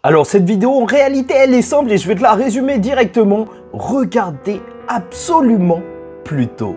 Alors cette vidéo en réalité elle est simple et je vais te la résumer directement. Regardez absolument Pluto.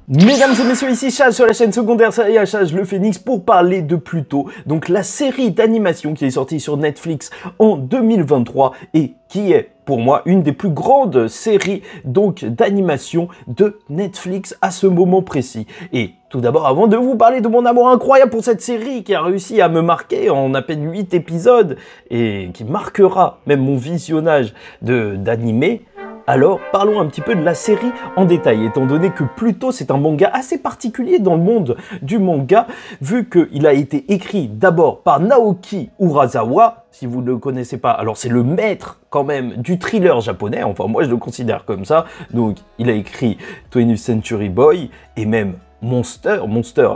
Mesdames et messieurs, ici Chage sur la chaîne secondaire Saria Chage le Phénix pour parler de Pluto, donc la série d'animation qui est sortie sur Netflix en 2023 et qui est pour moi une des plus grandes séries donc d'animation de Netflix à ce moment précis. Et tout d'abord, avant de vous parler de mon amour incroyable pour cette série qui a réussi à me marquer en à peine 8 épisodes et qui marquera même mon visionnage d'animé, alors, parlons un petit peu de la série en détail, étant donné que Pluto, c'est un manga assez particulier dans le monde du manga, vu qu'il a été écrit d'abord par Naoki Urasawa. Si vous ne le connaissez pas, alors c'est le maître quand même du thriller japonais, enfin moi je le considère comme ça. Donc, il a écrit 20th Century Boy et même Monster,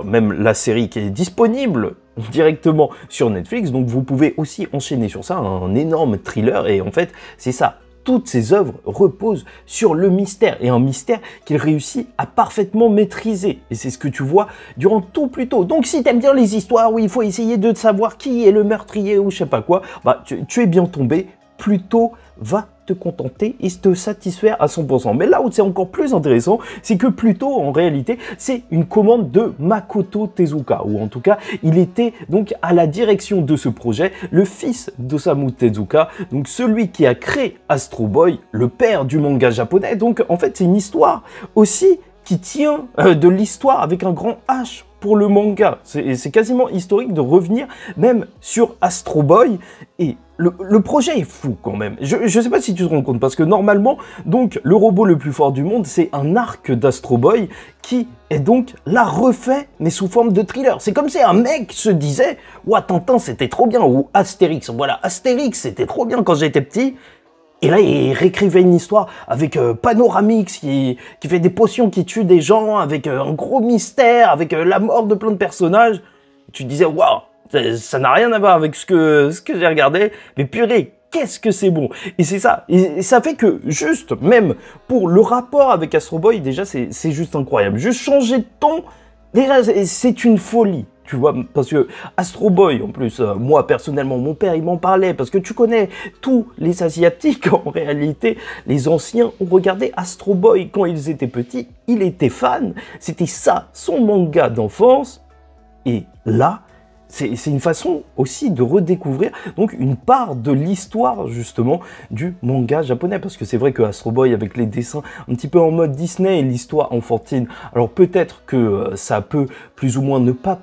même la série qui est disponible directement sur Netflix. Donc, vous pouvez aussi enchaîner sur ça, un énorme thriller et en fait, c'est ça. Toutes ses œuvres reposent sur le mystère, et un mystère qu'il réussit à parfaitement maîtriser. Et c'est ce que tu vois durant tout Pluto. Donc si t'aimes bien les histoires où il faut essayer de savoir qui est le meurtrier ou je sais pas quoi, bah tu es bien tombé. Pluto va te contenter et te satisfaire à 100%. Mais là où c'est encore plus intéressant, c'est que Pluto, en réalité, c'est une commande de Makoto Tezuka, ou en tout cas, il était donc à la direction de ce projet, le fils d'Osamu Tezuka, donc celui qui a créé Astro Boy, le père du manga japonais. Donc en fait, c'est une histoire aussi qui tient de l'histoire avec un grand H pour le manga. C'est quasiment historique de revenir même sur Astro Boy, et le projet est fou quand même. Je sais pas si tu te rends compte, parce que normalement, donc, le robot le plus fort du monde, c'est un arc d'Astro Boy qui est donc là refait, mais sous forme de thriller. C'est comme si un mec se disait « Ouah, Tintin, c'était trop bien » ou « Astérix, voilà, Astérix, c'était trop bien quand j'étais petit ». Et là, il réécrivait une histoire avec Panoramix qui fait des potions qui tuent des gens, avec un gros mystère, avec la mort de plein de personnages. Et tu te disais, waouh, ça n'a rien à voir avec ce que j'ai regardé, mais purée, qu'est-ce que c'est bon. Et c'est ça. Et ça fait que juste, même pour le rapport avec Astro Boy, déjà, c'est juste incroyable. Juste changer de ton, déjà, c'est une folie. Tu vois, parce que Astro Boy, en plus, moi personnellement, mon père, il m'en parlait, parce que tu connais tous les Asiatiques, en réalité, les anciens ont regardé Astro Boy quand ils étaient petits, il était fan, c'était ça, son manga d'enfance, et là, c'est une façon aussi de redécouvrir donc une part de l'histoire justement du manga japonais, parce que c'est vrai que Astro Boy avec les dessins un petit peu en mode Disney et l'histoire enfantine, alors peut-être que ça peut plus ou moins ne pas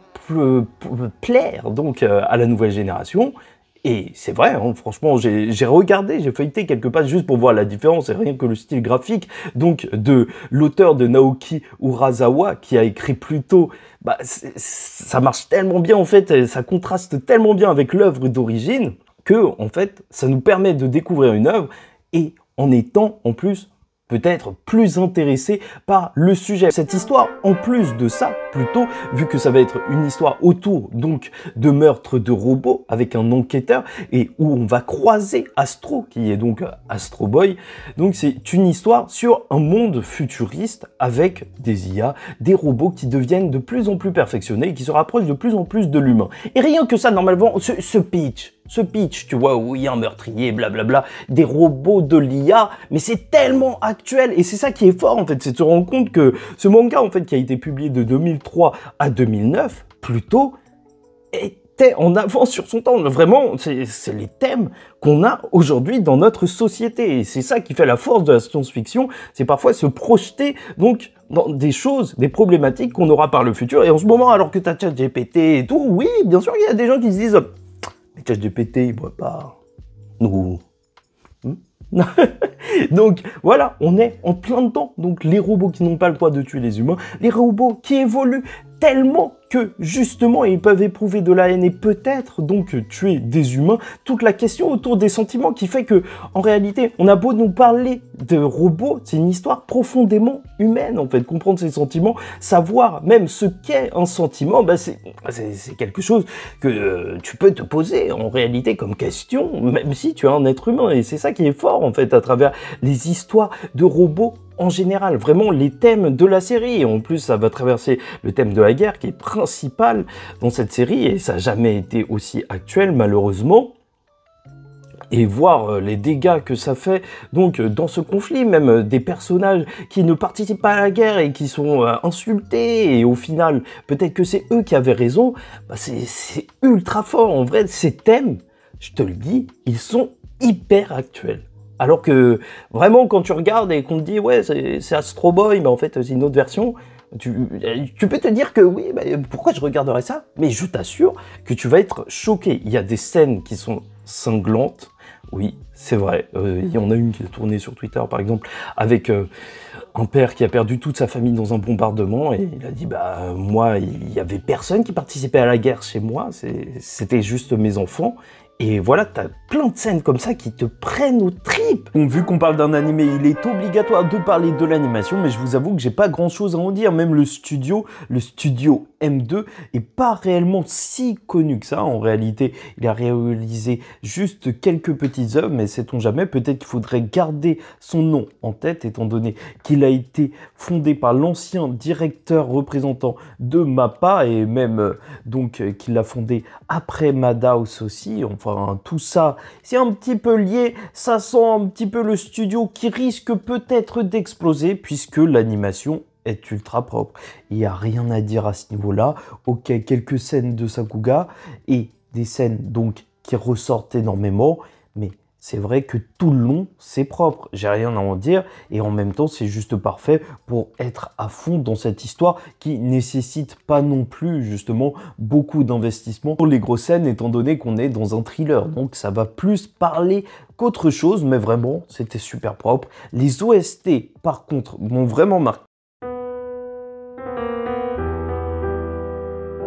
plaire donc à la nouvelle génération. Et c'est vrai, hein, franchement, j'ai regardé, j'ai feuilleté quelques pages juste pour voir la différence, et rien que le style graphique donc de l'auteur de Naoki Urasawa qui a écrit Pluto, bah, ça marche tellement bien en fait, et ça contraste tellement bien avec l'œuvre d'origine que en fait, ça nous permet de découvrir une œuvre et en étant en plus peut-être plus intéressé par le sujet. Cette histoire, en plus de ça, plutôt, vu que ça va être une histoire autour donc de meurtre de robots avec un enquêteur et où on va croiser Astro, qui est donc Astro Boy. Donc c'est une histoire sur un monde futuriste avec des IA, des robots qui deviennent de plus en plus perfectionnés et qui se rapprochent de plus en plus de l'humain. Et rien que ça, normalement, ce pitch, tu vois, où il y a un meurtrier, blablabla, des robots de l'IA, mais c'est tellement actuel, et c'est ça qui est fort, en fait, c'est de se rendre compte que ce manga, en fait, qui a été publié de 2003 à 2009, Pluto, était en avance sur son temps. Vraiment, c'est les thèmes qu'on a aujourd'hui dans notre société, et c'est ça qui fait la force de la science-fiction, c'est parfois se projeter, donc, dans des choses, des problématiques qu'on aura par le futur, et en ce moment, alors que t'as ChatGPT et tout, oui, bien sûr, il y a des gens qui se disent... Mais ChatGPT, il voit pas. Nous. Donc voilà, on est en plein dedans. Donc les robots qui n'ont pas le droit de tuer les humains, les robots qui évoluent tellement que justement ils peuvent éprouver de la haine et peut-être donc tuer des humains. Toute la question autour des sentiments qui fait que en réalité on a beau nous parler de robots, c'est une histoire profondément humaine en fait. Comprendre ses sentiments, savoir même ce qu'est un sentiment, bah c'est quelque chose que tu peux te poser en réalité comme question, même si tu es un être humain, et c'est ça qui est fort en fait à travers les histoires de robots en général, vraiment les thèmes de la série. Et en plus, ça va traverser le thème de la guerre qui est principal dans cette série et ça n'a jamais été aussi actuel malheureusement. et voir les dégâts que ça fait donc dans ce conflit, même des personnages qui ne participent pas à la guerre et qui sont insultés, et au final, peut-être que c'est eux qui avaient raison, bah c'est ultra fort. En vrai, ces thèmes, je te le dis, ils sont hyper actuels. Alors que, vraiment, quand tu regardes et qu'on te dit, ouais, c'est Astro Boy, mais en fait, c'est une autre version, tu peux te dire que oui, bah, pourquoi je regarderais ça? Mais je t'assure que tu vas être choqué. Il y a des scènes qui sont cinglantes. Oui, c'est vrai. Il y en a une qui est tournée sur Twitter, par exemple, avec un père qui a perdu toute sa famille dans un bombardement, et il a dit, bah, moi, il y avait personne qui participait à la guerre chez moi, c'était juste mes enfants. Et voilà, t'as plein de scènes comme ça qui te prennent aux tripes. Bon, vu qu'on parle d'un animé, il est obligatoire de parler de l'animation, mais je vous avoue que j'ai pas grand chose à en dire. Même le studio M2, est pas réellement si connu que ça. En réalité, il a réalisé juste quelques petites œuvres, mais sait-on jamais, peut-être qu'il faudrait garder son nom en tête, étant donné qu'il a été fondé par l'ancien directeur représentant de MAPPA, et même qu'il l'a fondé après Madhouse aussi. Enfin, tout ça, c'est un petit peu lié, ça sent un petit peu le studio qui risque peut-être d'exploser, puisque l'animation est ultra propre. Il n'y a rien à dire à ce niveau-là. Ok, quelques scènes de Sakuga, et des scènes donc qui ressortent énormément, mais c'est vrai que tout le long, c'est propre. J'ai rien à en dire, et en même temps, c'est juste parfait pour être à fond dans cette histoire qui nécessite pas non plus, justement, beaucoup d'investissement pour les grosses scènes, étant donné qu'on est dans un thriller. Donc, ça va plus parler qu'autre chose, mais vraiment, c'était super propre. Les OST, par contre, m'ont vraiment marqué.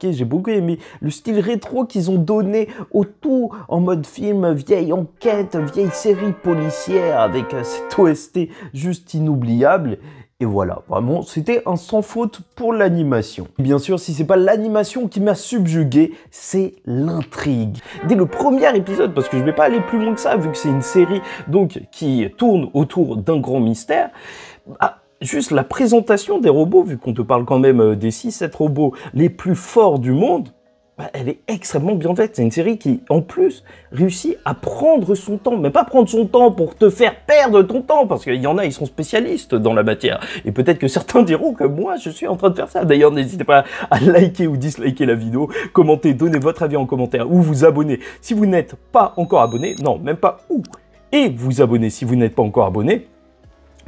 J'ai beaucoup aimé le style rétro qu'ils ont donné au tout, en mode film, vieille enquête, vieille série policière, avec cet OST juste inoubliable. Et voilà, vraiment, c'était un sans faute pour l'animation. Bien sûr, si c'est pas l'animation qui m'a subjugué, c'est l'intrigue. Dès le premier épisode, parce que je vais pas aller plus loin que ça, vu que c'est une série donc qui tourne autour d'un grand mystère, juste la présentation des robots, vu qu'on te parle quand même des 6-7 robots les plus forts du monde, bah, elle est extrêmement bien faite. C'est une série qui, en plus, réussit à prendre son temps. Mais pas prendre son temps pour te faire perdre ton temps, parce qu'il y en a, ils sont spécialistes dans la matière. Et peut-être que certains diront que moi, je suis en train de faire ça. D'ailleurs, n'hésitez pas à liker ou disliker la vidéo, commenter, donner votre avis en commentaire, ou vous abonner si vous n'êtes pas encore abonné. Non, même pas où. Et vous abonner si vous n'êtes pas encore abonné.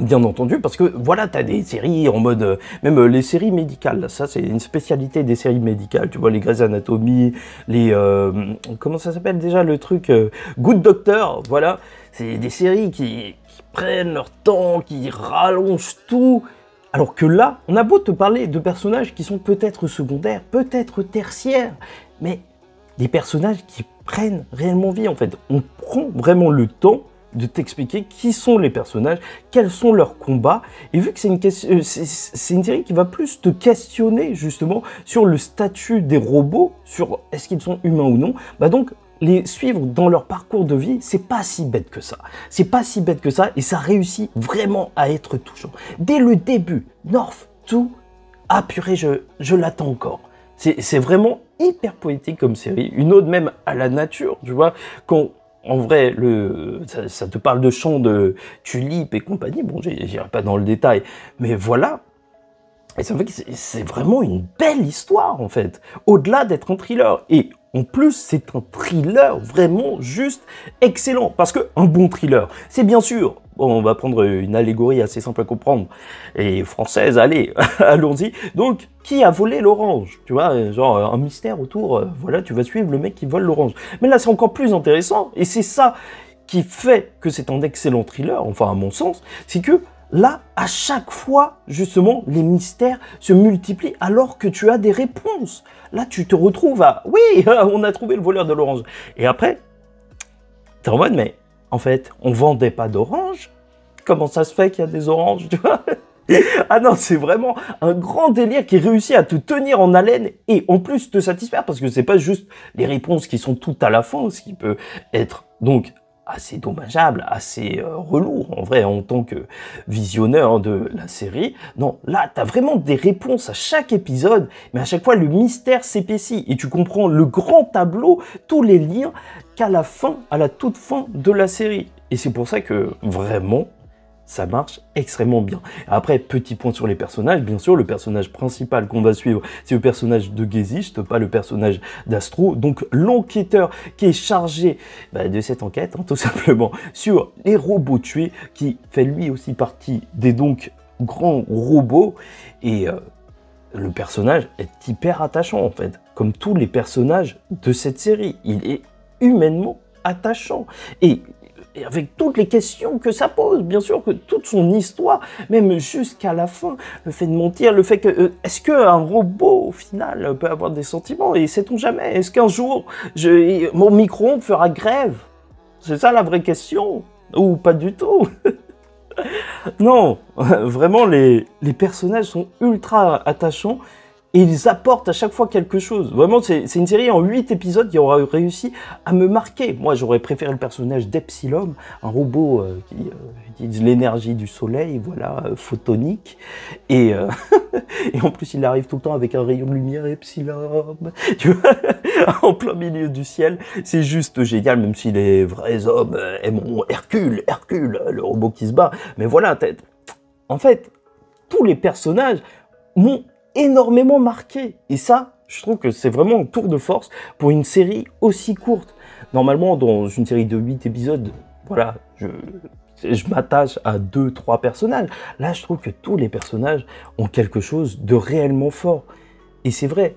Bien entendu, parce que voilà, t'as des séries en mode, même les séries médicales, ça c'est une spécialité des séries médicales, tu vois, les Grey's Anatomy, les, comment ça s'appelle déjà le truc, Good Doctor, voilà, c'est des séries qui prennent leur temps, qui rallongent tout, alors que là, on a beau te parler de personnages qui sont peut-être secondaires, peut-être tertiaires, mais des personnages qui prennent réellement vie en fait, on prend vraiment le temps de t'expliquer qui sont les personnages, quels sont leurs combats, et vu que c'est une série qui va plus te questionner justement sur le statut des robots, sur est-ce qu'ils sont humains ou non, bah donc les suivre dans leur parcours de vie, c'est pas si bête que ça. C'est pas si bête que ça, et ça réussit vraiment à être touchant. Dès le début, North 2, ah purée, je l'attends encore. C'est vraiment hyper poétique comme série, une ode même à la nature, tu vois, quand en vrai, ça te parle de chants de tulipes et compagnie. Bon, j'irai pas dans le détail, mais voilà. Et ça fait que c'est vraiment une belle histoire, en fait. Au-delà d'être un thriller. Et en plus, c'est un thriller vraiment juste excellent. Parce qu'un bon thriller, c'est bien sûr... Bon, on va prendre une allégorie assez simple à comprendre. Et française, allez, allons-y. Donc, qui a volé l'orange? Tu vois, genre un mystère autour, voilà, tu vas suivre le mec qui vole l'orange. Mais là, c'est encore plus intéressant. Et c'est ça qui fait que c'est un excellent thriller, enfin à mon sens, c'est que là, à chaque fois, justement, les mystères se multiplient alors que tu as des réponses. Là, tu te retrouves à, oui, on a trouvé le voleur de l'orange. Et après, t'es en mode, mais... En fait, on vendait pas d'oranges. Comment ça se fait qu'il y a des oranges, tu vois? Ah non, c'est vraiment un grand délire qui réussit à te tenir en haleine et en plus te satisfaire parce que c'est pas juste les réponses qui sont toutes à la fin, ce qui peut être donc assez dommageable, assez relou, en vrai, en tant que visionneur de la série. Non, là, t'as vraiment des réponses à chaque épisode, mais à chaque fois, le mystère s'épaissit, et tu comprends le grand tableau, tous les liens, qu'à la fin, à la toute fin de la série. Et c'est pour ça que, vraiment, ça marche extrêmement bien. Après, petit point sur les personnages, bien sûr, le personnage principal qu'on va suivre, c'est le personnage de Gesicht, pas le personnage d'Astro, donc l'enquêteur qui est chargé de cette enquête, hein, tout simplement, sur les robots tués, qui fait lui aussi partie des donc grands robots, et le personnage est hyper attachant en fait, comme tous les personnages de cette série, il est humainement attachant, et avec toutes les questions que ça pose, bien sûr, que toute son histoire, même jusqu'à la fin, le fait de mentir, le fait que, est-ce qu'un robot, au final, peut avoir des sentiments, et sait-on jamais, est-ce qu'un jour, mon micro-ondes fera grève? C'est ça la vraie question, ou pas du tout? Non, vraiment, les personnages sont ultra attachants, et ils apportent à chaque fois quelque chose. Vraiment, c'est une série en 8 épisodes qui aura réussi à me marquer. Moi, j'aurais préféré le personnage d'Epsilon, un robot qui utilise l'énergie du soleil, voilà, photonique. Et, et en plus, il arrive tout le temps avec un rayon de lumière, Epsilon, tu vois, en plein milieu du ciel. C'est juste génial, même si les vrais hommes aiment Hercule, le robot qui se bat. Mais voilà, en fait, tous les personnages m'ont énormément marqué. Et ça, je trouve que c'est vraiment un tour de force pour une série aussi courte. Normalement, dans une série de 8 épisodes, voilà, je m'attache à 2-3 personnages. Là, je trouve que tous les personnages ont quelque chose de réellement fort. Et c'est vrai.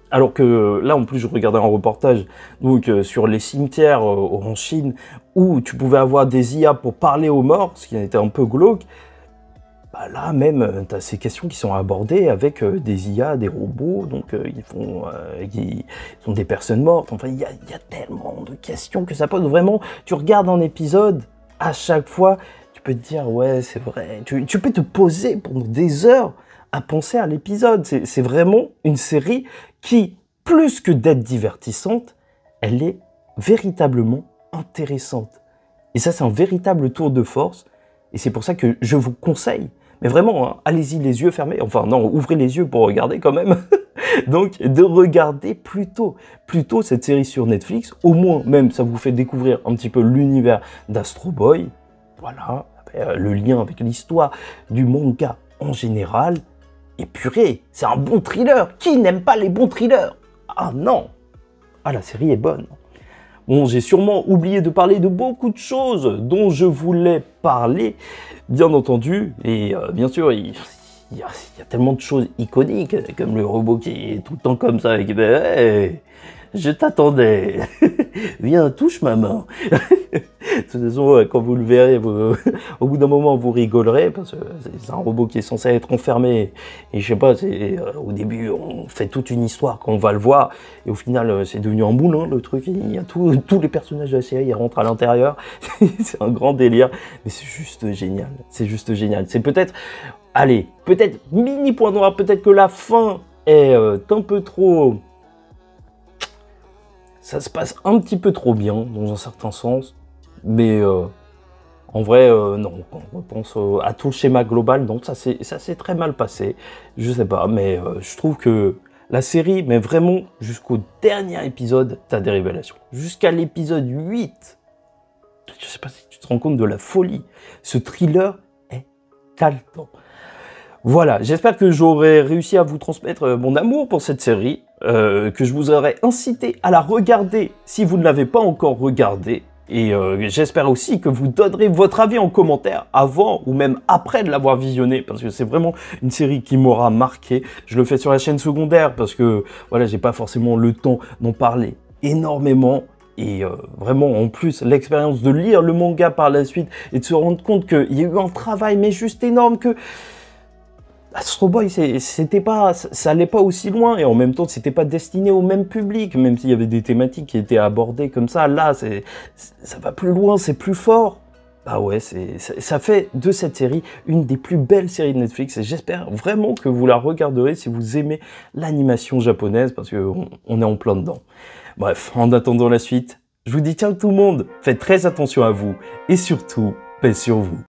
Alors que là, en plus, je regardais un reportage donc, sur les cimetières en Chine, où tu pouvais avoir des IA pour parler aux morts, ce qui était un peu glauque. Bah là même, tu as ces questions qui sont abordées avec des IA, des robots, donc ils sont des personnes mortes. Enfin, il y a tellement de questions que ça pose. Vraiment, tu regardes un épisode, à chaque fois, tu peux te dire, ouais, c'est vrai. Tu peux te poser pendant des heures à penser à l'épisode. C'est vraiment une série qui, plus que d'être divertissante, elle est véritablement intéressante. Et ça, c'est un véritable tour de force. Et c'est pour ça que je vous conseille, mais vraiment, hein, allez-y les yeux fermés, enfin non, ouvrez les yeux pour regarder quand même, donc de regarder plutôt cette série sur Netflix, au moins même ça vous fait découvrir un petit peu l'univers d'Astro Boy, voilà, le lien avec l'histoire du manga en général, et purée, c'est un bon thriller, qui n'aime pas les bons thrillers? Ah non, ah la série est bonne. Bon, j'ai sûrement oublié de parler de beaucoup de choses dont je voulais parler, bien entendu, et bien sûr, il y a tellement de choses iconiques, comme le robot qui est tout le temps comme ça, et qui fait hey, je t'attendais, viens, touche ma main. De toute façon, quand vous le verrez, au bout d'un moment, vous rigolerez, parce que c'est un robot qui est censé être enfermé, et je sais pas, au début, on fait toute une histoire quand on va le voir, et au final, c'est devenu un moulin, le truc, il y a tous les personnages de la série, ils rentrent à l'intérieur, c'est un grand délire, mais c'est juste génial, c'est peut-être, allez, peut-être mini point noir, peut-être que la fin est un peu trop... Ça se passe un petit peu trop bien, dans un certain sens, mais en vrai, non. Quand on pense à tout le schéma global, donc ça s'est très mal passé. Je sais pas, mais je trouve que la série, mais vraiment, jusqu'au dernier épisode, t'as des révélations. Jusqu'à l'épisode 8, je sais pas si tu te rends compte de la folie. Ce thriller est haletant. Voilà, j'espère que j'aurai réussi à vous transmettre mon amour pour cette série, que je vous aurai incité à la regarder si vous ne l'avez pas encore regardée. Et j'espère aussi que vous donnerez votre avis en commentaire avant ou même après de l'avoir visionné, parce que c'est vraiment une série qui m'aura marqué. Je le fais sur la chaîne secondaire parce que voilà, j'ai pas forcément le temps d'en parler énormément. Et vraiment, en plus, l'expérience de lire le manga par la suite et de se rendre compte qu'il y a eu un travail mais juste énorme, que Astro Boy, ça allait pas aussi loin, et en même temps, c'était pas destiné au même public, même s'il y avait des thématiques qui étaient abordées comme ça. Là, ça va plus loin, c'est plus fort. Bah ouais, ça fait de cette série une des plus belles séries de Netflix, et j'espère vraiment que vous la regarderez si vous aimez l'animation japonaise, parce qu'on est en plein dedans. Bref, en attendant la suite, Je vous dis ciao tout le monde, faites très attention à vous et surtout, paix sur vous.